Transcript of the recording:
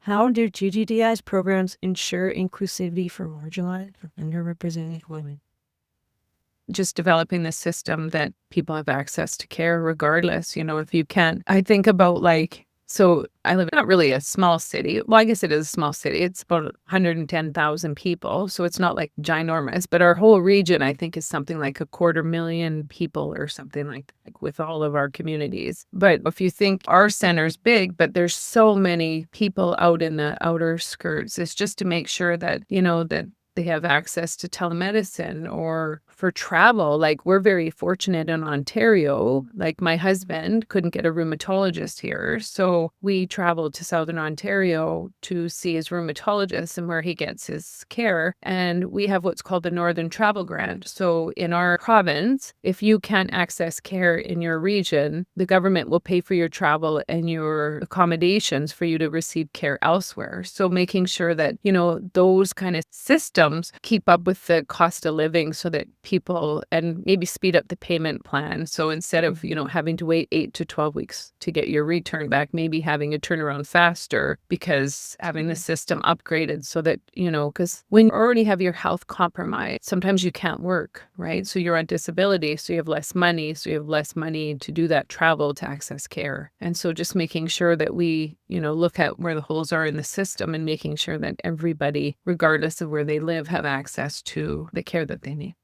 How do GGDIs programs ensure inclusivity for marginalized or underrepresented women? Just developing the system that people have access to care regardless, if you can. I think about so I live in not really a small city. Well, I guess it is a small city. It's about 110,000 people. So it's not like ginormous, but our whole region, I think, is something like 250,000 people or something like with all of our communities. But if you think our center's big, but there's so many people out in the outer skirts, it's just to make sure that, that they have access to telemedicine or for travel. Like we're very fortunate in Ontario. Like my husband couldn't get a rheumatologist here. So we traveled to Southern Ontario to see his rheumatologist and where he gets his care. And we have what's called the Northern Travel Grant. So in our province, if you can't access care in your region, the government will pay for your travel and your accommodations for you to receive care elsewhere. So making sure that, those kind of systems keep up with the cost of living so that people, and maybe speed up the payment plan. So instead of, having to wait 8 to 12 weeks to get your return back, maybe having a turnaround faster because having the system upgraded so that, because when you already have your health compromised, sometimes you can't work, right? So you're on disability, so you have less money. So you have less money to do that travel to access care. And so just making sure that we, look at where the holes are in the system and making sure that everybody, regardless of where they live, have access to the care that they need.